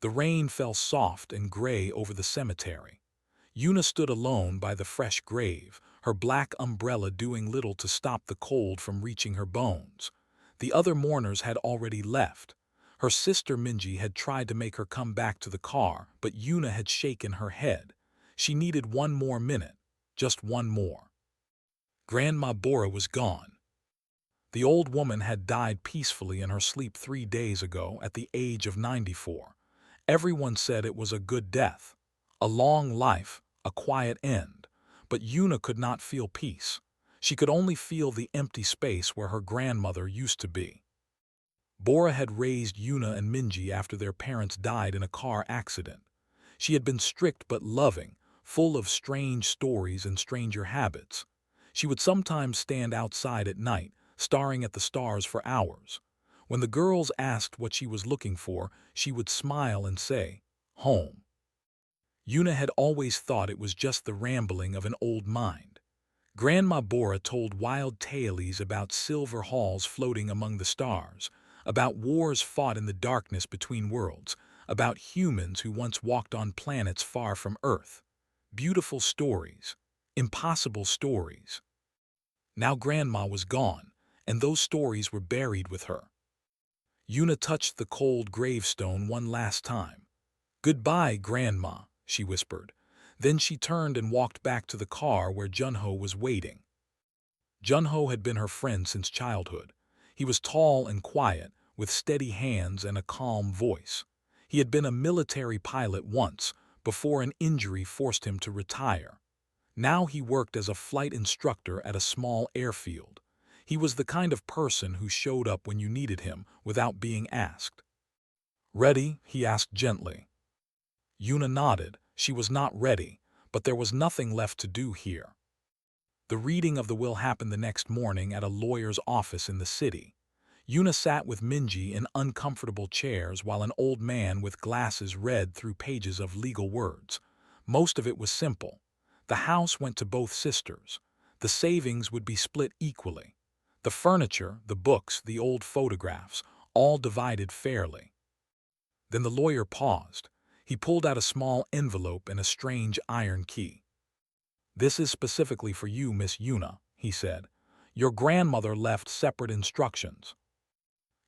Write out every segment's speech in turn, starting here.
The rain fell soft and gray over the cemetery. Yuna stood alone by the fresh grave, her black umbrella doing little to stop the cold from reaching her bones. The other mourners had already left. Her sister Minji had tried to make her come back to the car, but Yuna had shaken her head. She needed one more minute, just one more. Grandma Bora was gone. The old woman had died peacefully in her sleep 3 days ago at the age of 94. Everyone said it was a good death, a long life, a quiet end. But Yuna could not feel peace. She could only feel the empty space where her grandmother used to be. Bora had raised Yuna and Minji after their parents died in a car accident. She had been strict but loving, full of strange stories and stranger habits. She would sometimes stand outside at night, staring at the stars for hours. When the girls asked what she was looking for, she would smile and say, "Home." Yuna had always thought it was just the rambling of an old mind. Grandma Bora told wild tales about silver halls floating among the stars, about wars fought in the darkness between worlds, about humans who once walked on planets far from Earth. Beautiful stories, impossible stories. Now Grandma was gone, and those stories were buried with her. Yuna touched the cold gravestone one last time. "Goodbye, Grandma," she whispered. Then she turned and walked back to the car where Junho was waiting. Junho had been her friend since childhood. He was tall and quiet, with steady hands and a calm voice. He had been a military pilot once, before an injury forced him to retire. Now he worked as a flight instructor at a small airfield. He was the kind of person who showed up when you needed him without being asked. "Ready?" he asked gently. Yuna nodded. She was not ready, but there was nothing left to do here. The reading of the will happened the next morning at a lawyer's office in the city. Yuna sat with Minji in uncomfortable chairs while an old man with glasses read through pages of legal words. Most of it was simple. The house went to both sisters. The savings would be split equally. The furniture, the books, the old photographs, all divided fairly. Then the lawyer paused. He pulled out a small envelope and a strange iron key. "This is specifically for you, Miss Yuna," he said. "Your grandmother left separate instructions."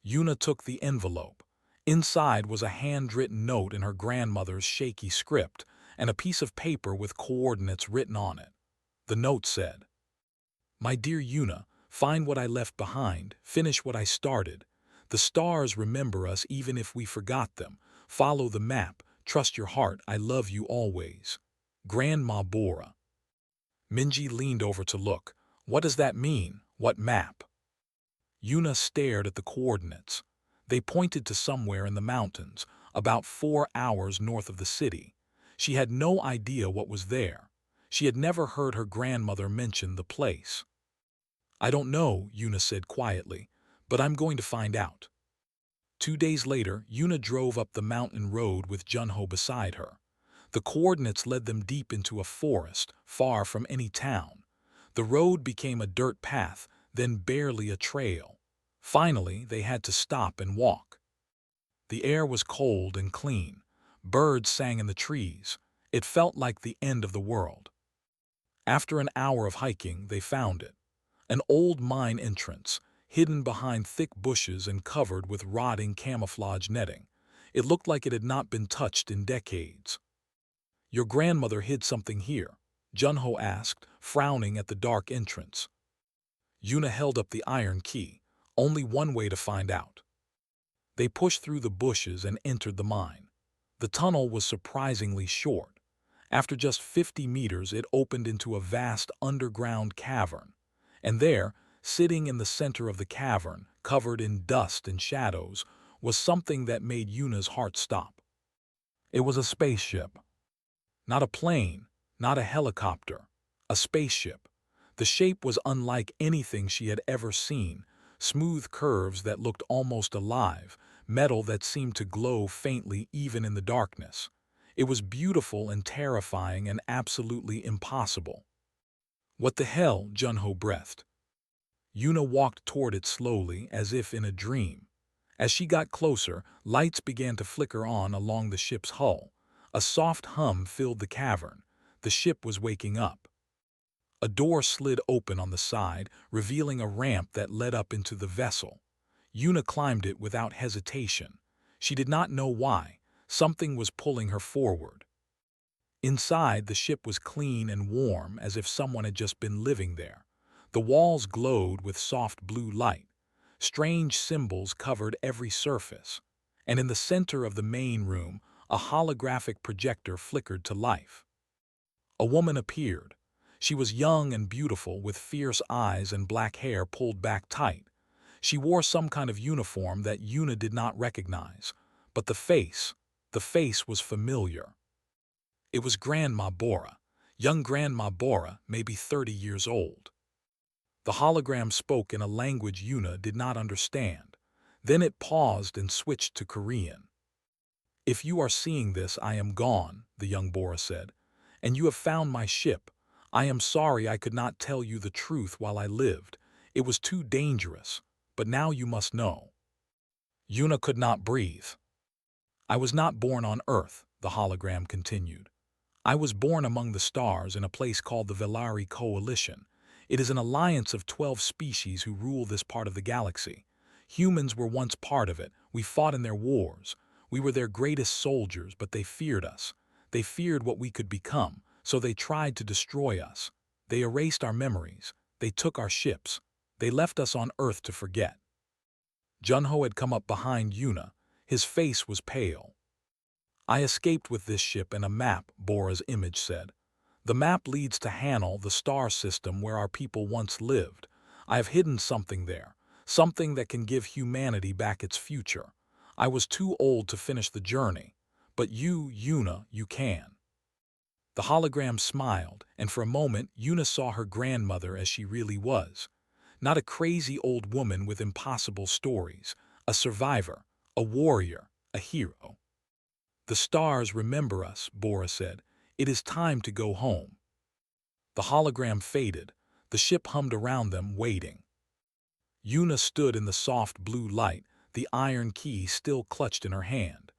Yuna took the envelope. Inside was a handwritten note in her grandmother's shaky script and a piece of paper with coordinates written on it. The note said, "My dear Yuna, find what I left behind, finish what I started. The stars remember us even if we forgot them. Follow the map, trust your heart, I love you always. Grandma Bora." Minji leaned over to look. "What does that mean? What map?" Yuna stared at the coordinates. They pointed to somewhere in the mountains, about 4 hours north of the city. She had no idea what was there. She had never heard her grandmother mention the place. "I don't know," Yuna said quietly, "but I'm going to find out." 2 days later, Yuna drove up the mountain road with Junho beside her. The coordinates led them deep into a forest, far from any town. The road became a dirt path, then barely a trail. Finally, they had to stop and walk. The air was cold and clean. Birds sang in the trees. It felt like the end of the world. After an hour of hiking, they found it. An old mine entrance, hidden behind thick bushes and covered with rotting camouflage netting. It looked like it had not been touched in decades. "Your grandmother hid something here?" Junho asked, frowning at the dark entrance. Yuna held up the iron key. "Only one way to find out." They pushed through the bushes and entered the mine. The tunnel was surprisingly short. After just 50 meters, it opened into a vast underground cavern. And there, sitting in the center of the cavern, covered in dust and shadows, was something that made Yuna's heart stop. It was a spaceship. Not a plane, not a helicopter, a spaceship. The shape was unlike anything she had ever seen, smooth curves that looked almost alive, metal that seemed to glow faintly even in the darkness. It was beautiful and terrifying and absolutely impossible. "What the hell?" Junho breathed. Yuna walked toward it slowly, as if in a dream. As she got closer, lights began to flicker on along the ship's hull. A soft hum filled the cavern. The ship was waking up. A door slid open on the side, revealing a ramp that led up into the vessel. Yuna climbed it without hesitation. She did not know why. Something was pulling her forward. Inside, the ship was clean and warm, as if someone had just been living there. The walls glowed with soft blue light. Strange symbols covered every surface. And in the center of the main room, a holographic projector flickered to life. A woman appeared. She was young and beautiful, with fierce eyes and black hair pulled back tight. She wore some kind of uniform that Yuna did not recognize. But the face was familiar. It was Grandma Bora, young Grandma Bora, maybe 30 years old. The hologram spoke in a language Yuna did not understand. Then it paused and switched to Korean. "If you are seeing this, I am gone," the young Bora said. "And you have found my ship. I am sorry I could not tell you the truth while I lived. It was too dangerous. But now you must know." Yuna could not breathe. "I was not born on Earth," the hologram continued. "I was born among the stars in a place called the Velari Coalition. It is an alliance of 12 species who rule this part of the galaxy. Humans were once part of it. We fought in their wars. We were their greatest soldiers, but they feared us. They feared what we could become, so they tried to destroy us. They erased our memories. They took our ships. They left us on Earth to forget." Junho had come up behind Yuna. His face was pale. "I escaped with this ship and a map," Bora's image said. "The map leads to Hanel, the star system where our people once lived. I have hidden something there, something that can give humanity back its future. I was too old to finish the journey. But you, Yuna, you can." The hologram smiled, and for a moment Yuna saw her grandmother as she really was. Not a crazy old woman with impossible stories. A survivor, a warrior, a hero. "The stars remember us," Bora said. "It is time to go home." The hologram faded. The ship hummed around them, waiting. Yuna stood in the soft blue light, the iron key still clutched in her hand.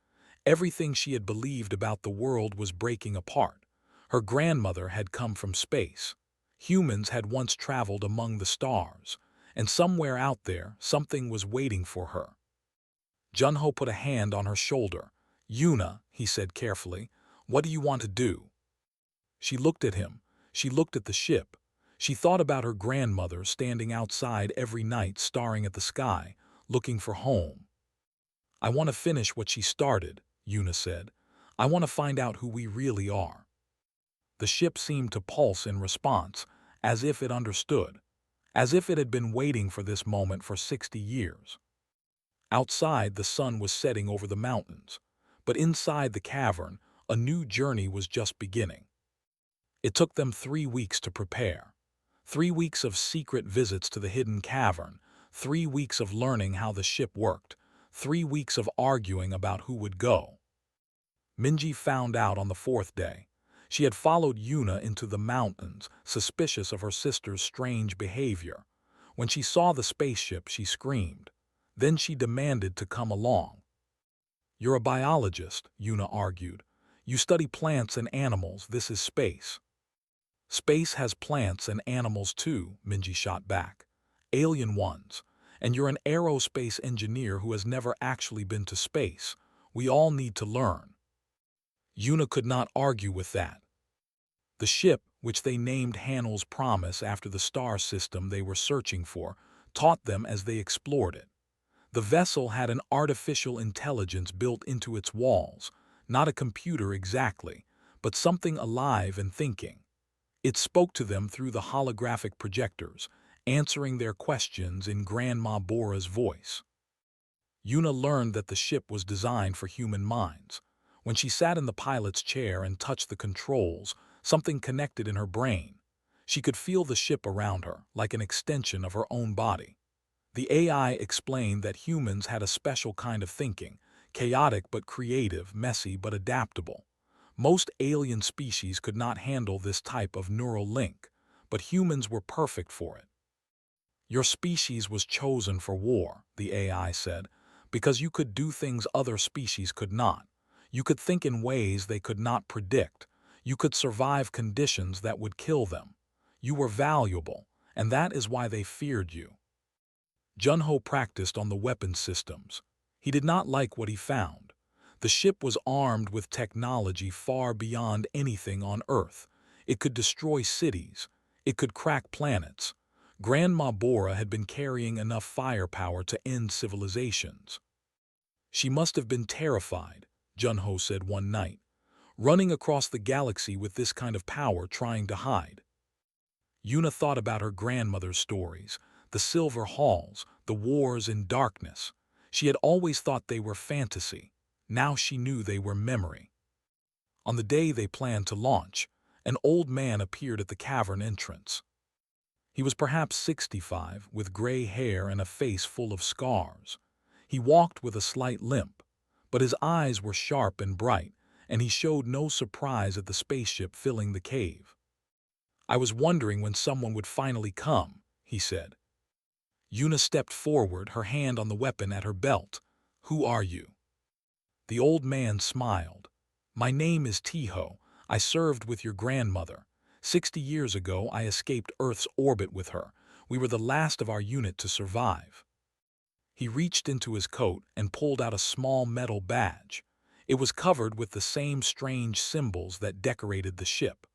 Everything she had believed about the world was breaking apart. Her grandmother had come from space. Humans had once traveled among the stars. And somewhere out there, something was waiting for her. Junho put a hand on her shoulder. "Yuna," he said carefully, "what do you want to do?" She looked at him. She looked at the ship. She thought about her grandmother standing outside every night staring at the sky, looking for home. "I want to finish what she started," Yuna said. "I want to find out who we really are." The ship seemed to pulse in response, as if it understood, as if it had been waiting for this moment for 60 years. Outside, the sun was setting over the mountains, but inside the cavern, a new journey was just beginning. It took them 3 weeks to prepare. 3 weeks of secret visits to the hidden cavern, 3 weeks of learning how the ship worked, 3 weeks of arguing about who would go. Minji found out on the 4th day. She had followed Yuna into the mountains, suspicious of her sister's strange behavior. When she saw the spaceship, she screamed. Then she demanded to come along. "You're a biologist," Yuna argued. "You study plants and animals. This is space." "Space has plants and animals too," Minji shot back. "Alien ones. And you're an aerospace engineer who has never actually been to space. We all need to learn." Yuna could not argue with that. The ship, which they named Hanel's Promise after the star system they were searching for, taught them as they explored it. The vessel had an artificial intelligence built into its walls, not a computer exactly, but something alive and thinking. It spoke to them through the holographic projectors, answering their questions in Grandma Bora's voice. Yuna learned that the ship was designed for human minds. When she sat in the pilot's chair and touched the controls, something connected in her brain. She could feel the ship around her, like an extension of her own body. The AI explained that humans had a special kind of thinking, chaotic but creative, messy but adaptable. Most alien species could not handle this type of neural link, but humans were perfect for it. "Your species was chosen for war," the AI said, because you could do things other species could not. You could think in ways they could not predict. You could survive conditions that would kill them. You were valuable, and that is why they feared you. Junho practiced on the weapon systems. He did not like what he found. The ship was armed with technology far beyond anything on Earth. It could destroy cities. It could crack planets. Grandma Bora had been carrying enough firepower to end civilizations. She must have been terrified, Junho said one night, running across the galaxy with this kind of power trying to hide. Yuna thought about her grandmother's stories, the silver halls, the wars in darkness. She had always thought they were fantasy. Now she knew they were memory. On the day they planned to launch, an old man appeared at the cavern entrance. He was perhaps 65, with gray hair and a face full of scars. He walked with a slight limp, but his eyes were sharp and bright, and he showed no surprise at the spaceship filling the cave. "I was wondering when someone would finally come," he said. Yuna stepped forward, her hand on the weapon at her belt. "Who are you?" The old man smiled. "My name is Tiho. I served with your grandmother. 60 years ago, I escaped Earth's orbit with her. We were the last of our unit to survive." He reached into his coat and pulled out a small metal badge. It was covered with the same strange symbols that decorated the ship.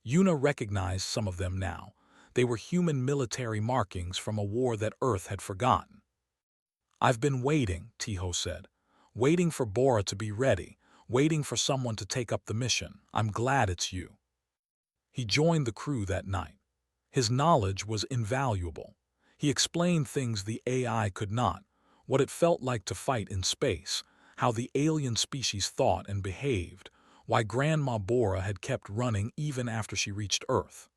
Yuna recognized some of them now. They were human military markings from a war that Earth had forgotten. "I've been waiting," Tiho said. "Waiting for Bora to be ready, waiting for someone to take up the mission. I'm glad it's you." He joined the crew that night. His knowledge was invaluable. He explained things the AI could not, what it felt like to fight in space, how the alien species thought and behaved, why Grandma Bora had kept running even after she reached Earth.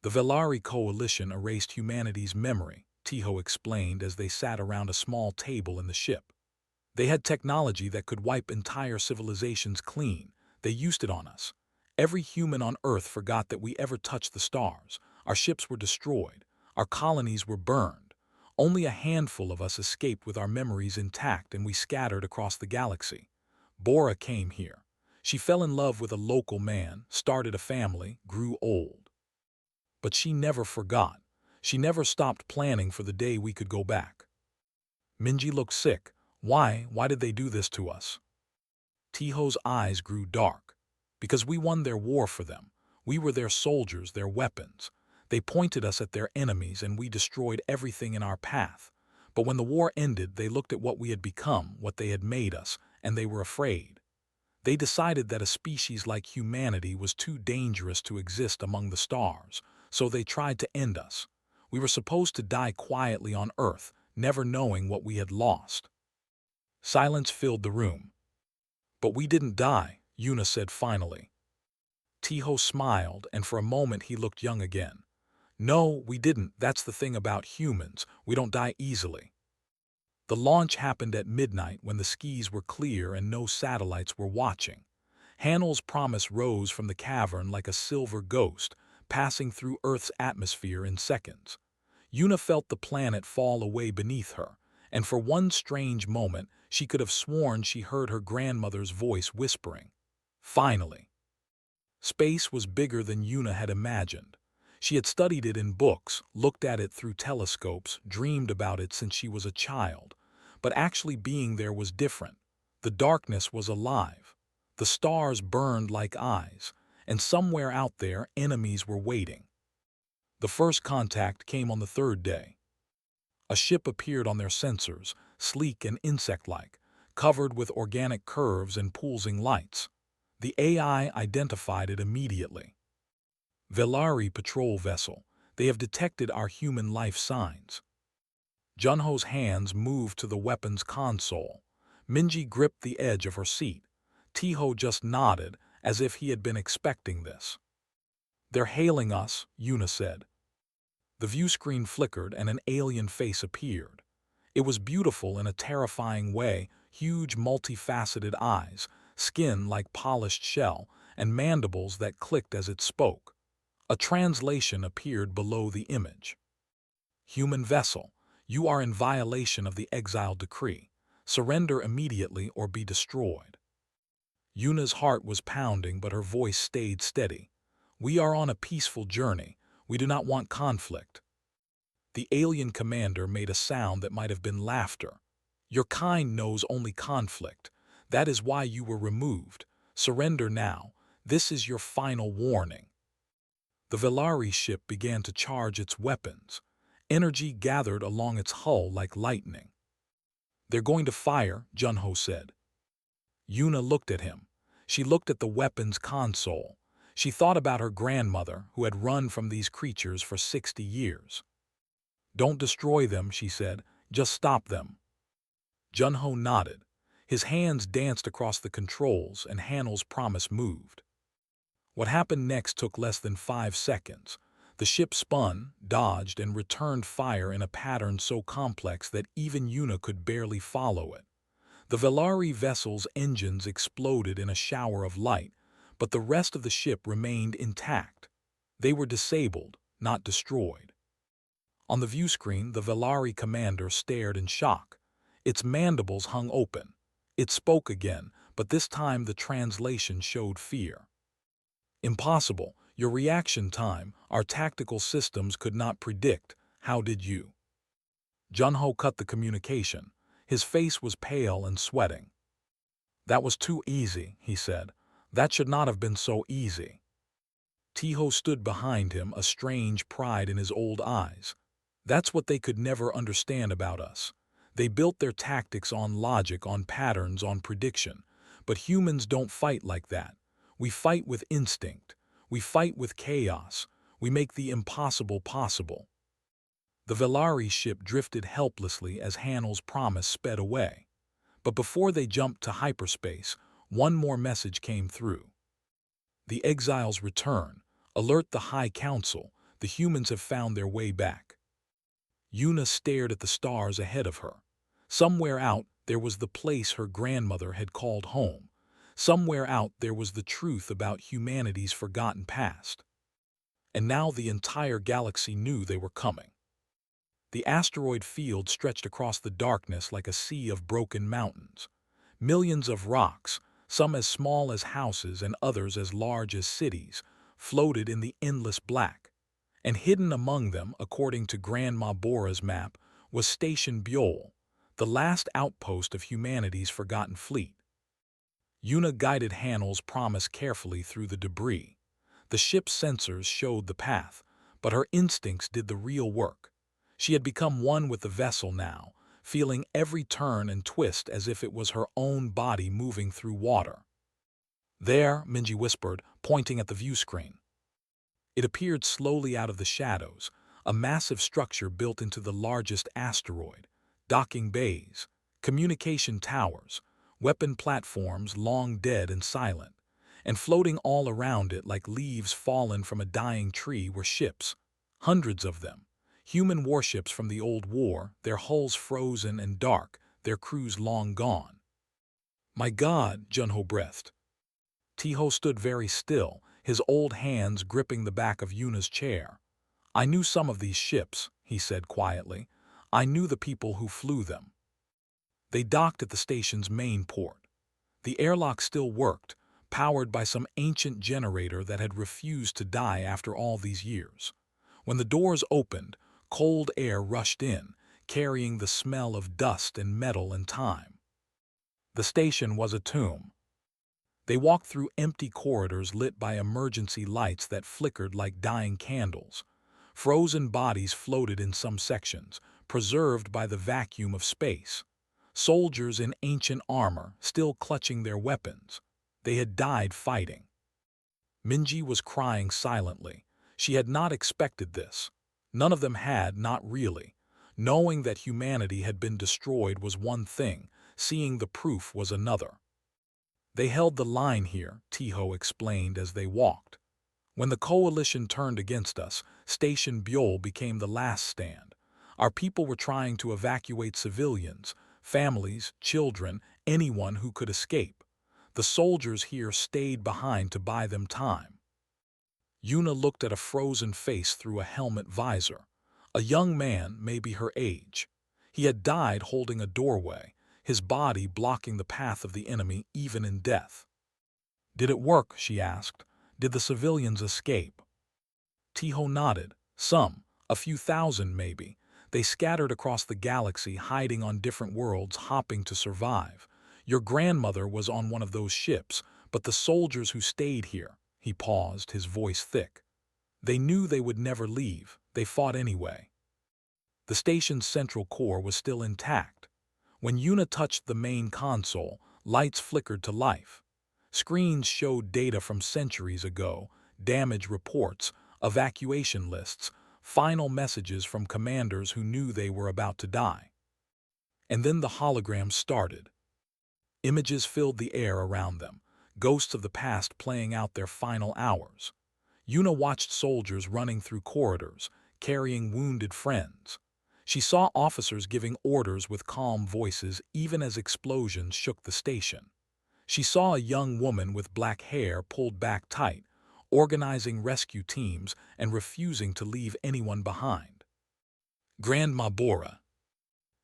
"The Velari Coalition erased humanity's memory," Tiho explained as they sat around a small table in the ship. "They had technology that could wipe entire civilizations clean. They used it on us. Every human on Earth forgot that we ever touched the stars. Our ships were destroyed. Our colonies were burned. Only a handful of us escaped with our memories intact, and we scattered across the galaxy. Bora came here. She fell in love with a local man, started a family, grew old. But she never forgot. She never stopped planning for the day we could go back." Minji looked sick. Why did they do this to us?" Tiho's eyes grew dark. "Because we won their war for them. We were their soldiers, their weapons. They pointed us at their enemies and we destroyed everything in our path. But when the war ended, they looked at what we had become, what they had made us, and they were afraid. They decided that a species like humanity was too dangerous to exist among the stars, so they tried to end us. We were supposed to die quietly on Earth, never knowing what we had lost." Silence filled the room. "But we didn't die," Yuna said finally. Tiho smiled, and for a moment he looked young again. "No, we didn't. That's the thing about humans. We don't die easily." The launch happened at midnight when the skies were clear and no satellites were watching. Hanel's promise rose from the cavern like a silver ghost, passing through Earth's atmosphere in seconds. Yuna felt the planet fall away beneath her, and for one strange moment she could have sworn she heard her grandmother's voice whispering, "Finally." Space was bigger than Yuna had imagined. She had studied it in books, looked at it through telescopes, dreamed about it since she was a child. But actually being there was different. The darkness was alive. The stars burned like eyes, and somewhere out there enemies were waiting. The first contact came on the third day. A ship appeared on their sensors, sleek and insect-like, covered with organic curves and pulsing lights. The AI identified it immediately. "Velari patrol vessel. They have detected our human life signs." Junho's hands moved to the weapon's console. Minji gripped the edge of her seat. Tiho just nodded, as if he had been expecting this. "They're hailing us," Yuna said. The view screen flickered and an alien face appeared. It was beautiful in a terrifying way, huge multifaceted eyes, skin like polished shell, and mandibles that clicked as it spoke. A translation appeared below the image. "Human vessel, you are in violation of the exile decree. Surrender immediately or be destroyed. Yuna's heart was pounding, but her voice stayed steady. We are on a peaceful journey. We do not want conflict. The alien commander made a sound that might have been laughter. Your kind knows only conflict. That is why you were removed. Surrender now. This is your final warning. The Velari ship began to charge its weapons. Energy gathered along its hull like lightning. They're going to fire, Junho said. Yuna looked at him. She looked at the weapons console. She thought about her grandmother, who had run from these creatures for 60 years. Don't destroy them, she said. Just stop them. Junho nodded. His hands danced across the controls, and Hanel's promise moved. What happened next took less than 5 seconds. The ship spun, dodged, and returned fire in a pattern so complex that even Yuna could barely follow it. The Velari vessel's engines exploded in a shower of light, but the rest of the ship remained intact. They were disabled, not destroyed. On the viewscreen, the Velari commander stared in shock. Its mandibles hung open. It spoke again, but this time the translation showed fear. Impossible. Your reaction time, our tactical systems could not predict. How did you? Junho cut the communication. His face was pale and sweating. That was too easy, he said. That should not have been so easy. Tiho stood behind him, a strange pride in his old eyes. That's what they could never understand about us. They built their tactics on logic, on patterns, on prediction. But humans don't fight like that. We fight with instinct. We fight with chaos. We make the impossible possible. The Velari ship drifted helplessly as Hanel's promise sped away. But before they jumped to hyperspace, one more message came through. The exiles return. Alert the High Council. The humans have found their way back. Yuna stared at the stars ahead of her. Somewhere out there was the place her grandmother had called home. Somewhere out there was the truth about humanity's forgotten past. And now the entire galaxy knew they were coming. The asteroid field stretched across the darkness like a sea of broken mountains. Millions of rocks, some as small as houses and others as large as cities, floated in the endless black. And hidden among them, according to Grandma Bora's map, was Station Buell, the last outpost of humanity's forgotten fleet. Yuna guided Hanel's promise carefully through the debris. The ship's sensors showed the path, but her instincts did the real work. She had become one with the vessel now, feeling every turn and twist as if it was her own body moving through water. There, Minji whispered, pointing at the viewscreen. It appeared slowly out of the shadows, a massive structure built into the largest asteroid, docking bays, communication towers, weapon platforms long dead and silent, and floating all around it like leaves fallen from a dying tree were ships, hundreds of them, human warships from the old war, their hulls frozen and dark, their crews long gone. My God, Junho breathed. Tiho stood very still, his old hands gripping the back of Yuna's chair. I knew some of these ships, he said quietly. I knew the people who flew them. They docked at the station's main port. The airlock still worked, powered by some ancient generator that had refused to die after all these years. When the doors opened, cold air rushed in, carrying the smell of dust and metal and time. The station was a tomb. They walked through empty corridors lit by emergency lights that flickered like dying candles. Frozen bodies floated in some sections, preserved by the vacuum of space. Soldiers in ancient armor, still clutching their weapons. They had died fighting. Minji was crying silently. She had not expected this. None of them had, not really. Knowing that humanity had been destroyed was one thing, seeing the proof was another. They held the line here, Tiho explained as they walked. When the coalition turned against us, Station Buell became the last stand. Our people were trying to evacuate civilians, families, children, anyone who could escape. The soldiers here stayed behind to buy them time. Yuna looked at a frozen face through a helmet visor. A young man, maybe her age. He had died holding a doorway, his body blocking the path of the enemy even in death. "Did it work?" she asked. "Did the civilians escape?" Tiho nodded. "Some. A few thousand, maybe. They scattered across the galaxy, hiding on different worlds, hopping to survive. Your grandmother was on one of those ships, but the soldiers who stayed here—" He paused, his voice thick. "They knew they would never leave. They fought anyway." The station's central core was still intact. When Yuna touched the main console, lights flickered to life. Screens showed data from centuries ago, damage reports, evacuation lists, final messages from commanders who knew they were about to die. And then the holograms started. Images filled the air around them, ghosts of the past playing out their final hours. Yuna watched soldiers running through corridors, carrying wounded friends. She saw officers giving orders with calm voices even as explosions shook the station. She saw a young woman with black hair pulled back tight, organizing rescue teams and refusing to leave anyone behind. Grandma Bora.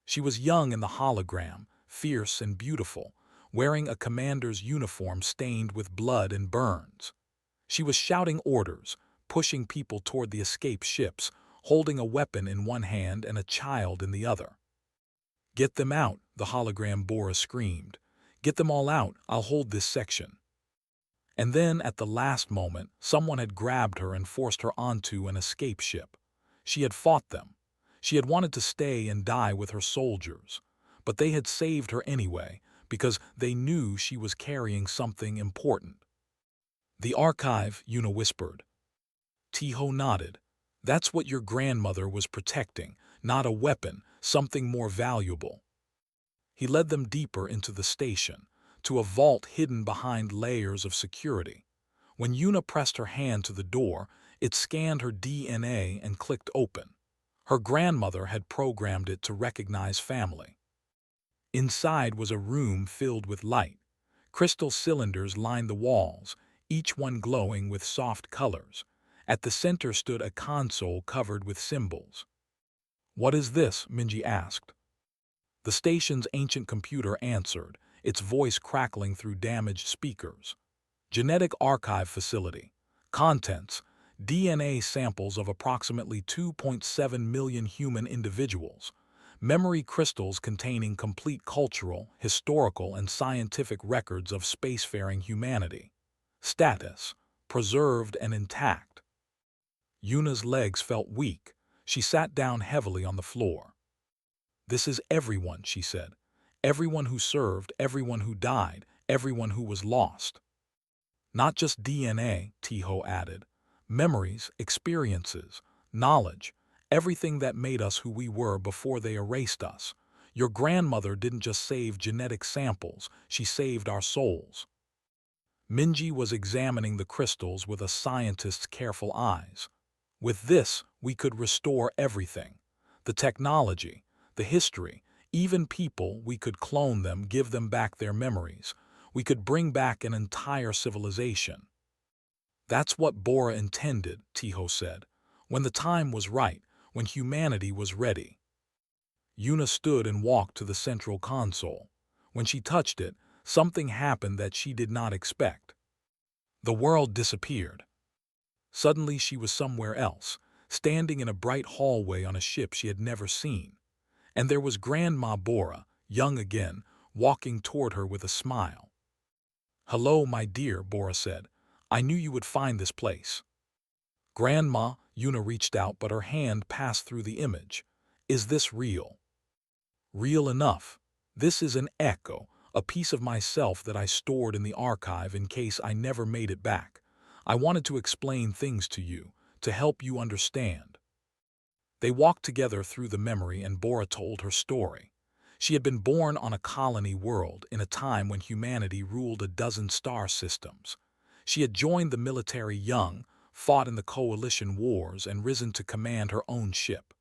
She was young in the hologram, fierce and beautiful, wearing a commander's uniform stained with blood and burns. She was shouting orders, pushing people toward the escape ships, holding a weapon in one hand and a child in the other. "Get them out," the hologram Bora screamed. "Get them all out, I'll hold this section." And then, at the last moment, someone had grabbed her and forced her onto an escape ship. She had fought them. She had wanted to stay and die with her soldiers. But they had saved her anyway, because they knew she was carrying something important. "The archive," Yuna whispered. Tiho nodded. "That's what your grandmother was protecting, not a weapon, something more valuable." He led them deeper into the station, to a vault hidden behind layers of security. When Yuna pressed her hand to the door, it scanned her DNA and clicked open. Her grandmother had programmed it to recognize family. Inside was a room filled with light. Crystal cylinders lined the walls, each one glowing with soft colors. At the center stood a console covered with symbols. "What is this?" Minji asked. The station's ancient computer answered, its voice crackling through damaged speakers. "Genetic Archive Facility. Contents: DNA samples of approximately 2.7 million human individuals. Memory crystals containing complete cultural, historical, and scientific records of spacefaring humanity. Status: preserved and intact." Yuna's legs felt weak. She sat down heavily on the floor. "This is everyone," she said. "Everyone who served, everyone who died, everyone who was lost." "Not just DNA," Tiho added. "Memories, experiences, knowledge, everything that made us who we were before they erased us. Your grandmother didn't just save genetic samples, she saved our souls." Minji was examining the crystals with a scientist's careful eyes. "With this, we could restore everything. The technology, the history, even people. We could clone them, give them back their memories. We could bring back an entire civilization." "That's what Bora intended," Tiho said. "When the time was right, when humanity was ready." Yuna stood and walked to the central console. When she touched it, something happened that she did not expect. The world disappeared. Suddenly she was somewhere else, standing in a bright hallway on a ship she had never seen. And there was Grandma Bora, young again, walking toward her with a smile. "Hello, my dear," Bora said. "I knew you would find this place." "Grandma," Yuna reached out, but her hand passed through the image. "Is this real?" "Real enough. This is an echo, a piece of myself that I stored in the archive in case I never made it back. I wanted to explain things to you, to help you understand." They walked together through the memory and Bora told her story. She had been born on a colony world in a time when humanity ruled a dozen star systems. She had joined the military young, fought in the coalition wars, and risen to command her own ship.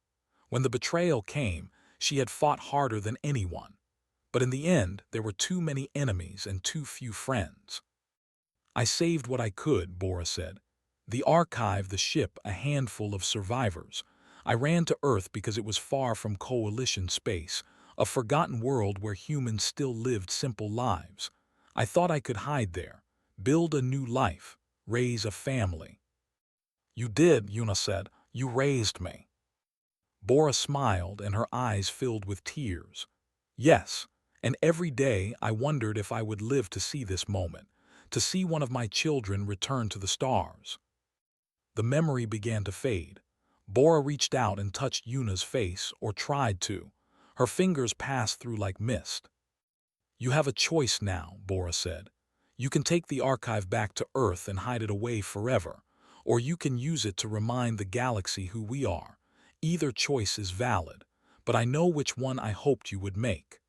When the betrayal came, she had fought harder than anyone. But in the end, there were too many enemies and too few friends. "I saved what I could," Bora said. "The archive, the ship, a handful of survivors. I ran to Earth because it was far from coalition space, a forgotten world where humans still lived simple lives. I thought I could hide there, build a new life, raise a family. You did, Yuna said. You raised me. Bora smiled and her eyes filled with tears. Yes, and every day I wondered if I would live to see this moment, to see one of my children return to the stars. The memory began to fade. Bora reached out and touched Yuna's face, or tried to. Her fingers passed through like mist. You have a choice now, Bora said. You can take the archive back to Earth and hide it away forever, or you can use it to remind the galaxy who we are. Either choice is valid, but I know which one I hoped you would make.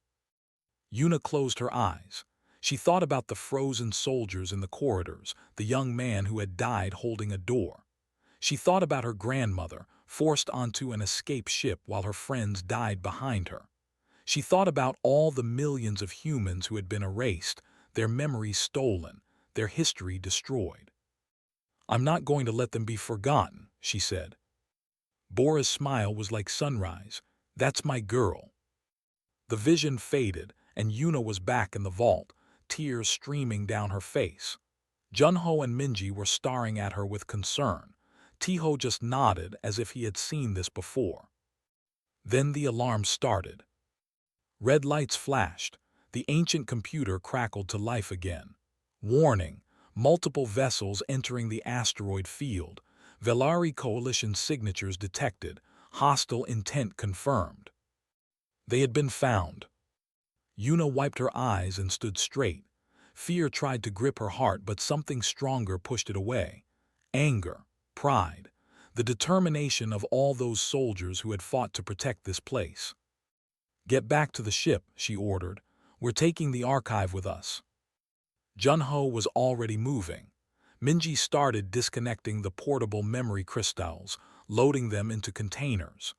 Yuna closed her eyes. She thought about the frozen soldiers in the corridors, the young man who had died holding a door. She thought about her grandmother, forced onto an escape ship while her friends died behind her. She thought about all the millions of humans who had been erased, their memories stolen, their history destroyed. I'm not going to let them be forgotten, she said. Bora's smile was like sunrise. That's my girl. The vision faded, and Yuna was back in the vault, tears streaming down her face. Junho and Minji were staring at her with concern. Tiho just nodded as if he had seen this before. Then the alarm started. Red lights flashed. The ancient computer crackled to life again. Warning: multiple vessels entering the asteroid field. Velari Coalition signatures detected. Hostile intent confirmed. They had been found. Yuna wiped her eyes and stood straight. Fear tried to grip her heart, but something stronger pushed it away. Anger, pride, the determination of all those soldiers who had fought to protect this place. Get back to the ship, she ordered. We're taking the archive with us. Junho was already moving. Minji started disconnecting the portable memory crystals, loading them into containers.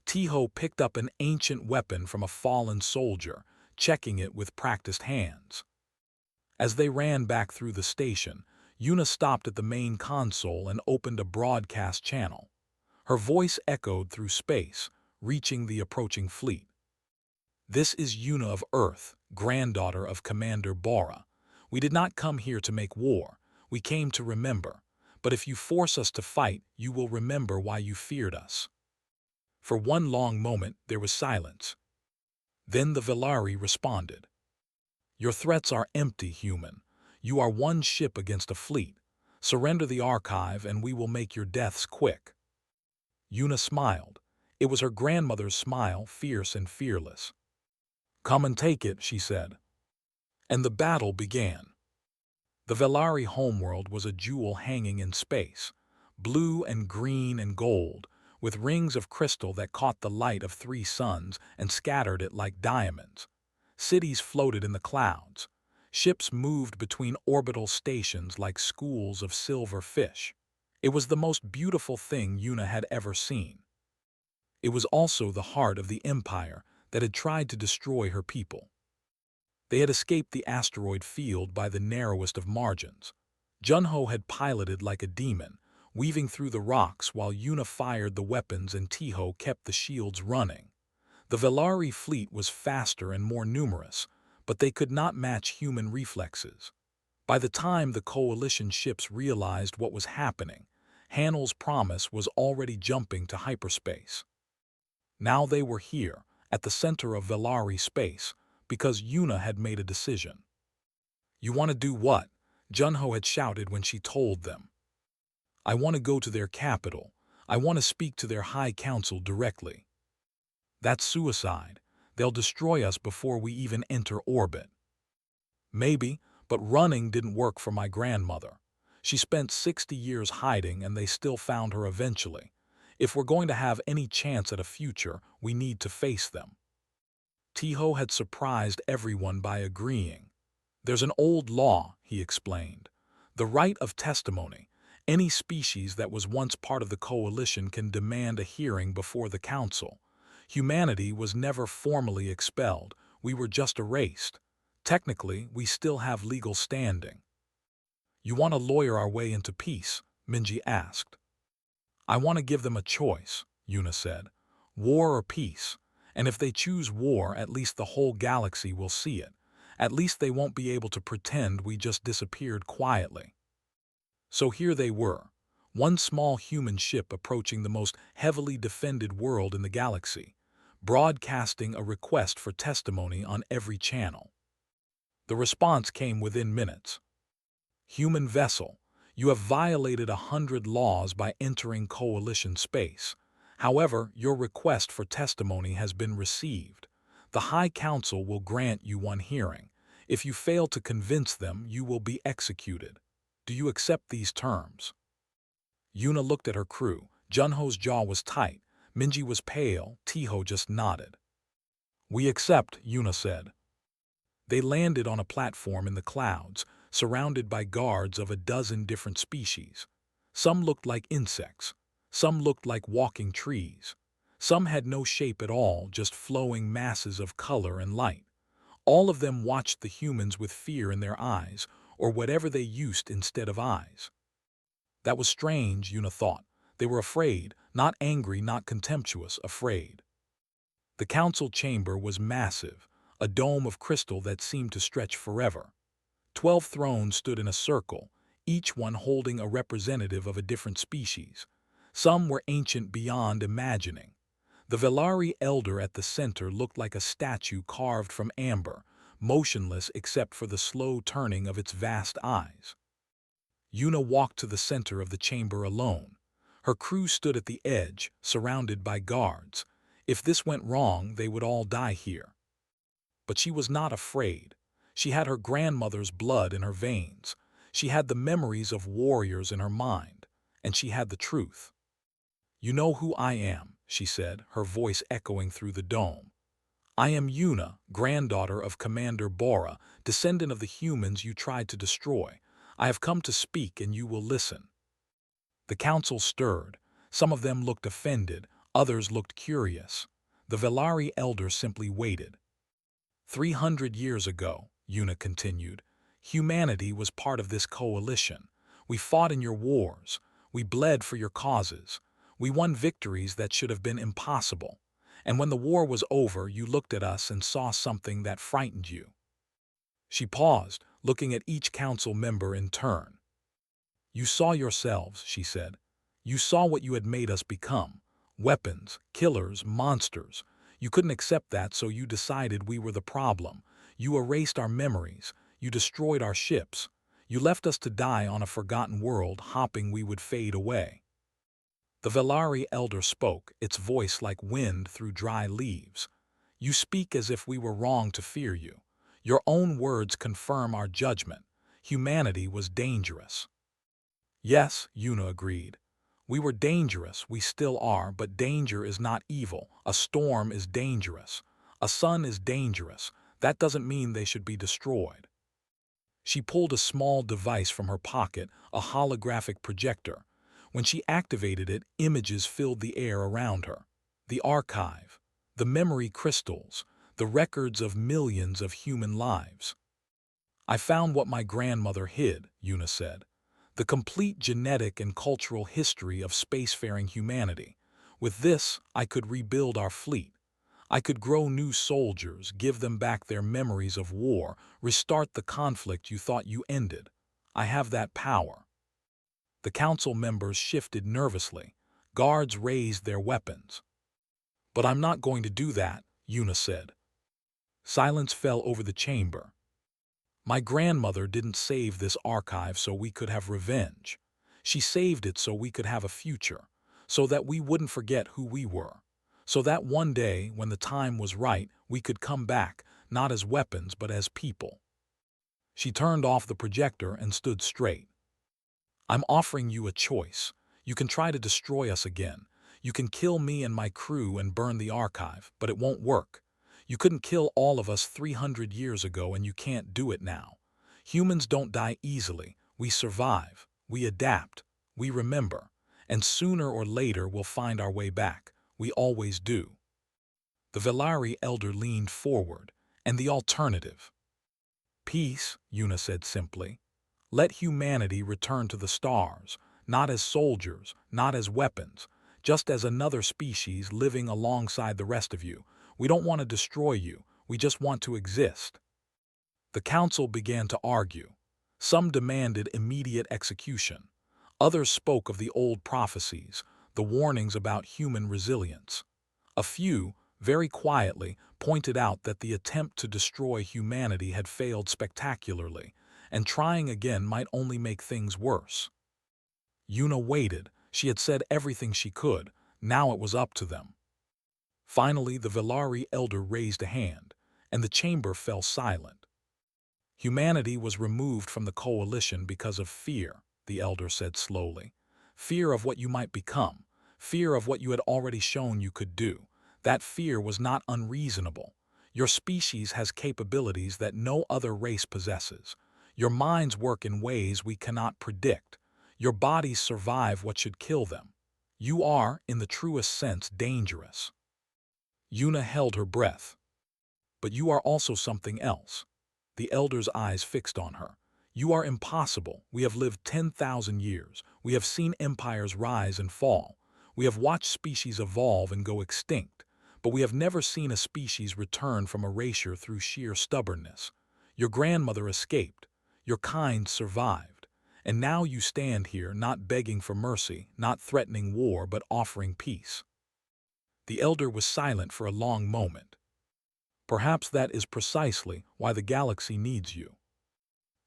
Tiho picked up an ancient weapon from a fallen soldier, checking it with practiced hands. As they ran back through the station, Yuna stopped at the main console and opened a broadcast channel. Her voice echoed through space, reaching the approaching fleet. This is Yuna of Earth, granddaughter of Commander Bora. We did not come here to make war. We came to remember. But if you force us to fight, you will remember why you feared us. For one long moment, there was silence. Then the Velari responded. Your threats are empty, human. You are one ship against a fleet. Surrender the archive and we will make your deaths quick. Yuna smiled. It was her grandmother's smile, fierce and fearless. Come and take it, she said. And the battle began. The Velari homeworld was a jewel hanging in space, blue and green and gold, with rings of crystal that caught the light of 3 suns and scattered it like diamonds. Cities floated in the clouds. Ships moved between orbital stations like schools of silver fish. It was the most beautiful thing Yuna had ever seen. It was also the heart of the empire that had tried to destroy her people. They had escaped the asteroid field by the narrowest of margins. Junho had piloted like a demon, weaving through the rocks while Yuna fired the weapons and Tiho kept the shields running. The Velari fleet was faster and more numerous, but they could not match human reflexes. By the time the coalition ships realized what was happening, Hanel's promise was already jumping to hyperspace. Now they were here, at the center of Velari space, because Yuna had made a decision. You want to do what? Junho had shouted when she told them. I want to go to their capital. I want to speak to their High Council directly. That's suicide. They'll destroy us before we even enter orbit. Maybe, but running didn't work for my grandmother. She spent 60 years hiding and they still found her eventually. If we're going to have any chance at a future, we need to face them. Tiho had surprised everyone by agreeing. There's an old law, he explained. The right of testimony. Any species that was once part of the coalition can demand a hearing before the council. Humanity was never formally expelled. We were just erased. Technically, we still have legal standing. You want to lawyer our way into peace? Minji asked. I want to give them a choice, Yuna said. War or peace? And if they choose war, at least the whole galaxy will see it. At least they won't be able to pretend we just disappeared quietly. So here they were, one small human ship approaching the most heavily defended world in the galaxy, broadcasting a request for testimony on every channel. The response came within minutes. Human vessel, you have violated 100 laws by entering Coalition space. However, your request for testimony has been received. The High Council will grant you one hearing. If you fail to convince them, you will be executed. Do you accept these terms? Yuna looked at her crew. Junho's jaw was tight. Minji was pale. Tiho just nodded. We accept, Yuna said. They landed on a platform in the clouds, surrounded by guards of a dozen different species. Some looked like insects. Some looked like walking trees. Some had no shape at all, just flowing masses of color and light. All of them watched the humans with fear in their eyes, or whatever they used instead of eyes. That was strange, Yuna thought. They were afraid, not angry, not contemptuous, afraid. The council chamber was massive, a dome of crystal that seemed to stretch forever. 12 thrones stood in a circle, each one holding a representative of a different species. Some were ancient beyond imagining. The Velari elder at the center looked like a statue carved from amber, motionless except for the slow turning of its vast eyes. Yuna walked to the center of the chamber alone. Her crew stood at the edge, surrounded by guards. If this went wrong, they would all die here. But she was not afraid. She had her grandmother's blood in her veins. She had the memories of warriors in her mind. And she had the truth. You know who I am, she said, her voice echoing through the dome. I am Yuna, granddaughter of Commander Bora, descendant of the humans you tried to destroy. I have come to speak and you will listen. The council stirred. Some of them looked offended, others looked curious. The Velari elder simply waited. 300 years ago, Yuna continued, humanity was part of this coalition. We fought in your wars. We bled for your causes. We won victories that should have been impossible. And when the war was over, you looked at us and saw something that frightened you. She paused, looking at each council member in turn. You saw yourselves, she said. You saw what you had made us become. Weapons, killers, monsters. You couldn't accept that, so you decided we were the problem. You erased our memories. You destroyed our ships. You left us to die on a forgotten world, hoping we would fade away. The Velari elder spoke, its voice like wind through dry leaves. You speak as if we were wrong to fear you. Your own words confirm our judgment. Humanity was dangerous. Yes, Yuna agreed. We were dangerous, we still are, but danger is not evil. A storm is dangerous. A sun is dangerous. That doesn't mean they should be destroyed. She pulled a small device from her pocket, a holographic projector. When she activated it, images filled the air around her. The archive, the memory crystals, the records of millions of human lives. I found what my grandmother hid, Yuna said. The complete genetic and cultural history of spacefaring humanity. With this, I could rebuild our fleet. I could grow new soldiers, give them back their memories of war, restart the conflict you thought you ended. I have that power. The council members shifted nervously. Guards raised their weapons. But I'm not going to do that, Yuna said. Silence fell over the chamber. My grandmother didn't save this archive so we could have revenge. She saved it so we could have a future, so that we wouldn't forget who we were, so that one day, when the time was right, we could come back, not as weapons but as people. She turned off the projector and stood straight. I'm offering you a choice. You can try to destroy us again. You can kill me and my crew and burn the archive, but it won't work. You couldn't kill all of us 300 years ago and you can't do it now. Humans don't die easily. We survive. We adapt. We remember. And sooner or later we'll find our way back. We always do. The Velari elder leaned forward. And the alternative? Peace, Yuna said simply. Let humanity return to the stars, not as soldiers, not as weapons, just as another species living alongside the rest of you. We don't want to destroy you, we just want to exist. The council began to argue. Some demanded immediate execution. Others spoke of the old prophecies, the warnings about human resilience. A few, very quietly, pointed out that the attempt to destroy humanity had failed spectacularly, and trying again might only make things worse. Yuna waited. She had said everything she could. Now it was up to them. Finally, the Velari elder raised a hand, and the chamber fell silent. Humanity was removed from the coalition because of fear, the elder said slowly. Fear of what you might become, fear of what you had already shown you could do. That fear was not unreasonable. Your species has capabilities that no other race possesses. Your minds work in ways we cannot predict. Your bodies survive what should kill them. You are, in the truest sense, dangerous. Yuna held her breath. But you are also something else. The elder's eyes fixed on her. You are impossible. We have lived 10,000 years. We have seen empires rise and fall. We have watched species evolve and go extinct. But we have never seen a species return from erasure through sheer stubbornness. Your grandmother escaped. Your kind survived. And now you stand here not begging for mercy, not threatening war, but offering peace. The elder was silent for a long moment. Perhaps that is precisely why the galaxy needs you.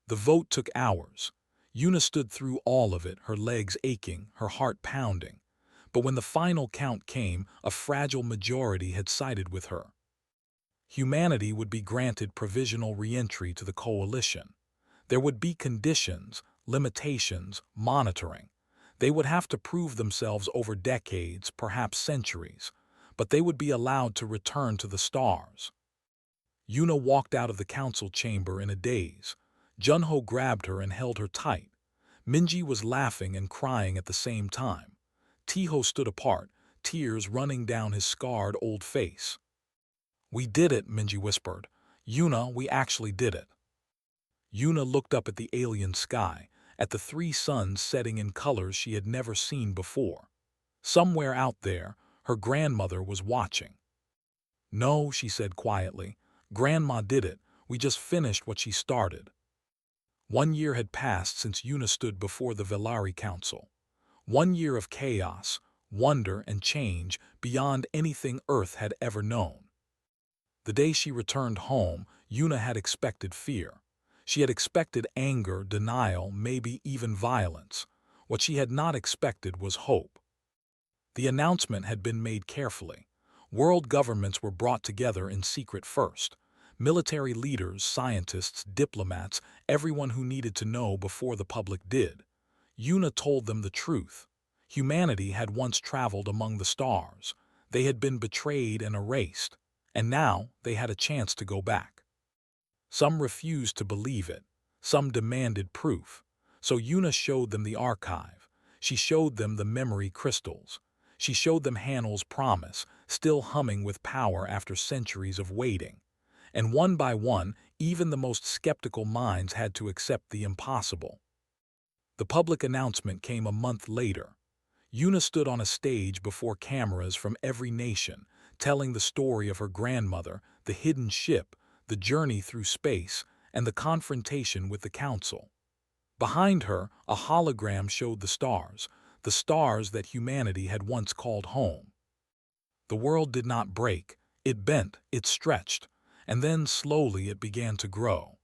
The vote took hours. Yuna stood through all of it, her legs aching, her heart pounding. But when the final count came, a fragile majority had sided with her. Humanity would be granted provisional re-entry to the coalition. There would be conditions, limitations, monitoring. They would have to prove themselves over decades, perhaps centuries, but they would be allowed to return to the stars. Yuna walked out of the council chamber in a daze. Junho grabbed her and held her tight. Minji was laughing and crying at the same time. Tiho stood apart, tears running down his scarred old face. "We did it," Minji whispered. "Yuna, we actually did it." Yuna looked up at the alien sky, at the three suns setting in colors she had never seen before. Somewhere out there, her grandmother was watching. "No," she said quietly. "Grandma did it. We just finished what she started." 1 year had passed since Yuna stood before the Velari Council. 1 year of chaos, wonder, and change beyond anything Earth had ever known. The day she returned home, Yuna had expected fear. She had expected anger, denial, maybe even violence. What she had not expected was hope. The announcement had been made carefully. World governments were brought together in secret first. Military leaders, scientists, diplomats, everyone who needed to know before the public did. Yuna told them the truth. Humanity had once traveled among the stars. They had been betrayed and erased, and now they had a chance to go back. Some refused to believe it. Some demanded proof. So Yuna showed them the archive. She showed them the memory crystals. She showed them Hanel's promise, still humming with power after centuries of waiting. And one by one, even the most skeptical minds had to accept the impossible. The public announcement came a month later. Yuna stood on a stage before cameras from every nation, telling the story of her grandmother, the hidden ship, the journey through space, and the confrontation with the council. Behind her, a hologram showed the stars that humanity had once called home. The world did not break, it bent, it stretched, and then slowly it began to grow.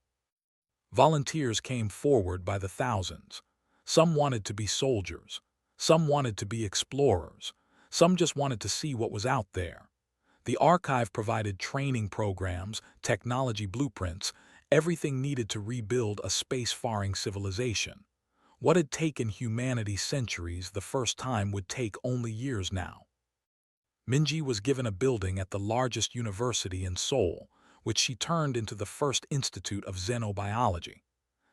Volunteers came forward by the thousands. Some wanted to be soldiers. Some wanted to be explorers. Some just wanted to see what was out there. The archive provided training programs, technology blueprints, everything needed to rebuild a space-faring civilization. What had taken humanity centuries the first time would take only years now. Minji was given a building at the largest university in Seoul, which she turned into the first institute of xenobiology.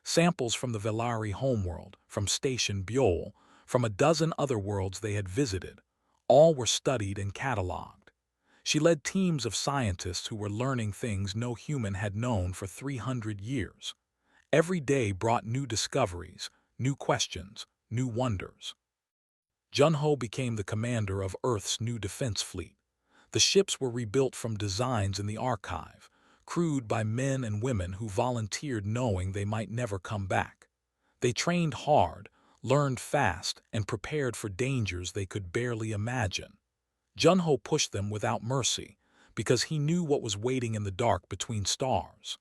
Samples from the Velari homeworld, from Station Bjol, from a dozen other worlds they had visited, all were studied and cataloged. She led teams of scientists who were learning things no human had known for 300 years. Every day brought new discoveries, new questions, new wonders. Junho became the commander of Earth's new defense fleet. The ships were rebuilt from designs in the archive, crewed by men and women who volunteered knowing they might never come back. They trained hard, learned fast, and prepared for dangers they could barely imagine. Junho pushed them without mercy, because he knew what was waiting in the dark between stars.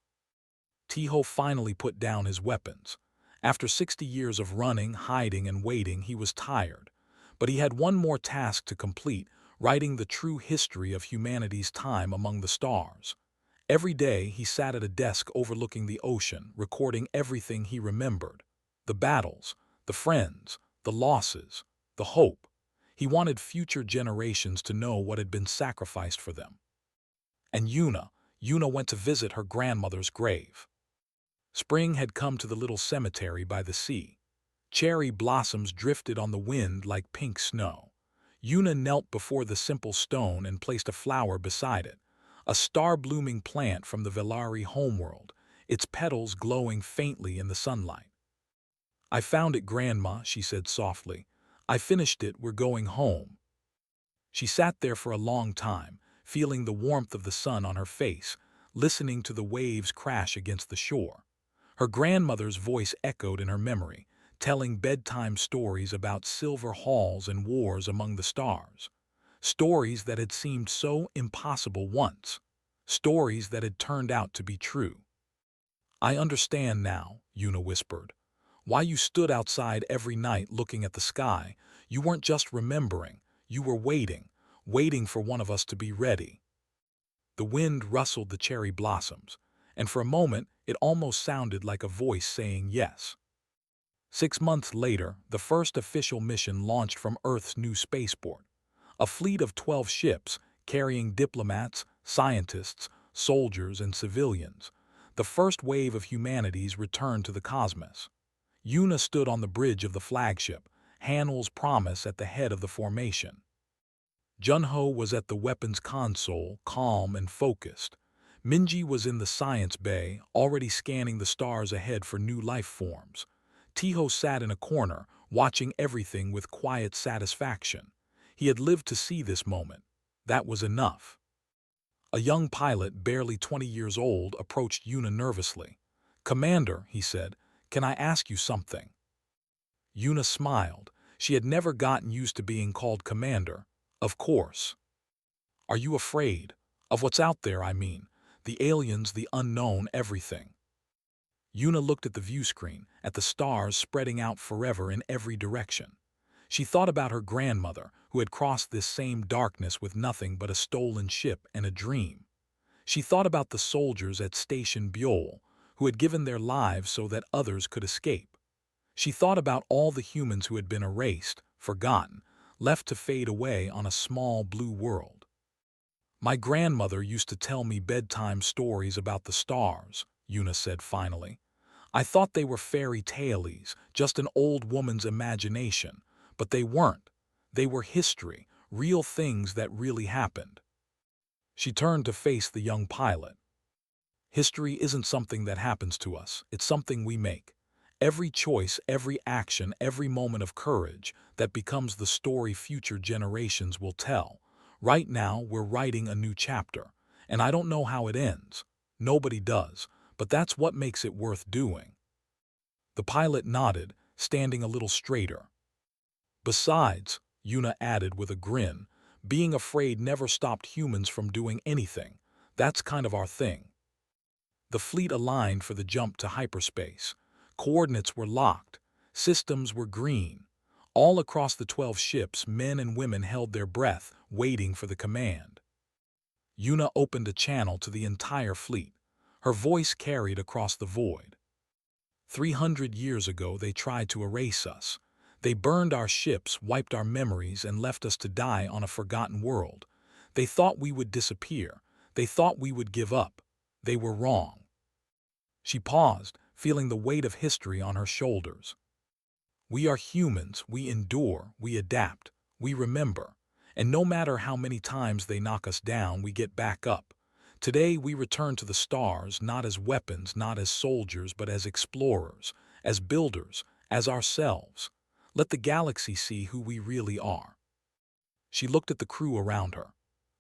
Tiho finally put down his weapons. After 60 years of running, hiding, and waiting, he was tired. But he had one more task to complete, writing the true history of humanity's time among the stars. Every day he sat at a desk overlooking the ocean, recording everything he remembered. The battles, the friends, the losses, the hope. He wanted future generations to know what had been sacrificed for them. And Yuna went to visit her grandmother's grave. Spring had come to the little cemetery by the sea. Cherry blossoms drifted on the wind like pink snow. Yuna knelt before the simple stone and placed a flower beside it, a star-blooming plant from the Velari homeworld, its petals glowing faintly in the sunlight. "I found it, Grandma," she said softly. "I finished it, we're going home." She sat there for a long time, feeling the warmth of the sun on her face, listening to the waves crash against the shore. Her grandmother's voice echoed in her memory, telling bedtime stories about silver halls and wars among the stars. Stories that had seemed so impossible once. Stories that had turned out to be true. "I understand now," Yuna whispered. "Why you stood outside every night looking at the sky. You weren't just remembering, you were waiting for one of us to be ready." The wind rustled the cherry blossoms, and for a moment it almost sounded like a voice saying yes. 6 months later, the first official mission launched from Earth's new spaceport. A fleet of 12 ships, carrying diplomats, scientists, soldiers, and civilians. The first wave of humanity's return to the cosmos. Yuna stood on the bridge of the flagship, Hanwell's promise at the head of the formation. Junho was at the weapons console, calm and focused. Minji was in the science bay, already scanning the stars ahead for new life forms. Tiho sat in a corner, watching everything with quiet satisfaction. He had lived to see this moment. That was enough. A young pilot, barely 20 years old, approached Yuna nervously. "Commander," he said, "can I ask you something?" Yuna smiled. She had never gotten used to being called commander. "Of course." "Are you afraid? Of what's out there, I mean. The aliens, the unknown, everything." Yuna looked at the view screen, at the stars spreading out forever in every direction. She thought about her grandmother, who had crossed this same darkness with nothing but a stolen ship and a dream. She thought about the soldiers at Station Buell, who had given their lives so that others could escape. She thought about all the humans who had been erased, forgotten, left to fade away on a small blue world. "My grandmother used to tell me bedtime stories about the stars," Yuna said finally. "I thought they were fairy tales, just an old woman's imagination, but they weren't. They were history, real things that really happened." She turned to face the young pilot. "History isn't something that happens to us, it's something we make. Every choice, every action, every moment of courage, that becomes the story future generations will tell. Right now, we're writing a new chapter, and I don't know how it ends. Nobody does, but that's what makes it worth doing." The pilot nodded, standing a little straighter. "Besides," Yuna added with a grin, "being afraid never stopped humans from doing anything. That's kind of our thing." The fleet aligned for the jump to hyperspace. Coordinates were locked. Systems were green. All across the 12 ships, men and women held their breath, waiting for the command. Yuna opened a channel to the entire fleet. Her voice carried across the void. 300 years ago, they tried to erase us. They burned our ships, wiped our memories, and left us to die on a forgotten world. They thought we would disappear. They thought we would give up. They were wrong." She paused, feeling the weight of history on her shoulders. "We are humans, we endure, we adapt, we remember. And no matter how many times they knock us down, we get back up. Today we return to the stars, not as weapons, not as soldiers, but as explorers, as builders, as ourselves. Let the galaxy see who we really are." She looked at the crew around her.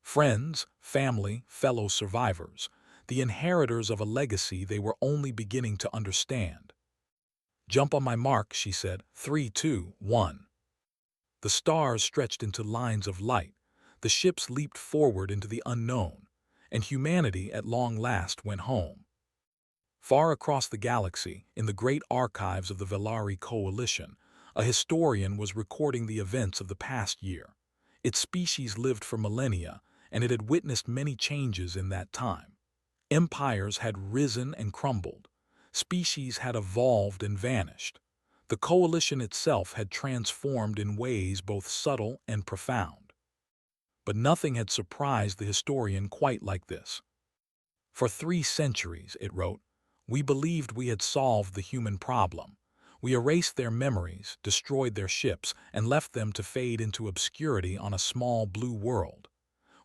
Friends, family, fellow survivors, the inheritors of a legacy they were only beginning to understand. "Jump on my mark," she said. 3, 2, 1. The stars stretched into lines of light, the ships leaped forward into the unknown, and humanity at long last went home. Far across the galaxy, in the great archives of the Velari Coalition, a historian was recording the events of the past year. Its species lived for millennia, and it had witnessed many changes in that time. Empires had risen and crumbled. Species had evolved and vanished. The coalition itself had transformed in ways both subtle and profound. But nothing had surprised the historian quite like this. "For 3 centuries," it wrote, "we believed we had solved the human problem. We erased their memories, destroyed their ships, and left them to fade into obscurity on a small blue world.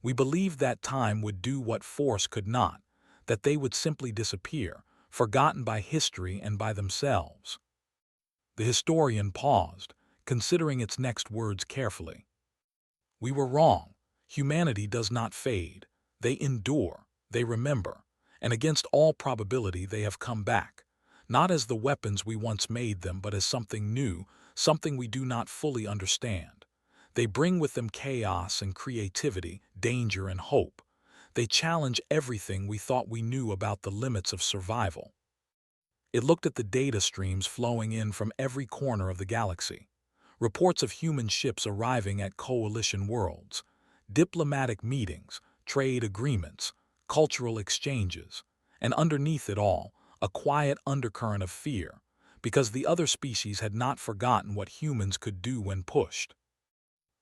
We believed that time would do what force could not, that they would simply disappear, forgotten by history and by themselves." The historian paused, considering its next words carefully. "We were wrong. Humanity does not fade. They endure, they remember, and against all probability they have come back, not as the weapons we once made them, but as something new, something we do not fully understand. They bring with them chaos and creativity, danger and hope. They challenge everything we thought we knew about the limits of survival." It looked at the data streams flowing in from every corner of the galaxy. Reports of human ships arriving at coalition worlds, diplomatic meetings, trade agreements, cultural exchanges, and underneath it all, a quiet undercurrent of fear, because the other species had not forgotten what humans could do when pushed.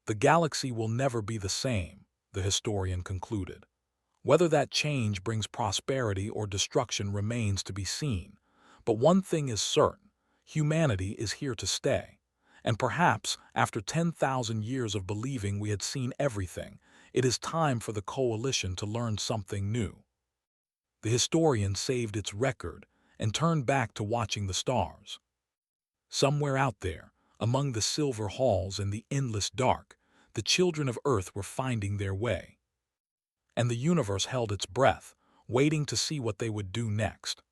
"The galaxy will never be the same," the historian concluded. "Whether that change brings prosperity or destruction remains to be seen. But one thing is certain, humanity is here to stay. And perhaps, after 10,000 years of believing we had seen everything, it is time for the coalition to learn something new." The historian saved its record and turned back to watching the stars. Somewhere out there, among the silver halls and the endless dark, the children of Earth were finding their way. And the universe held its breath, waiting to see what they would do next.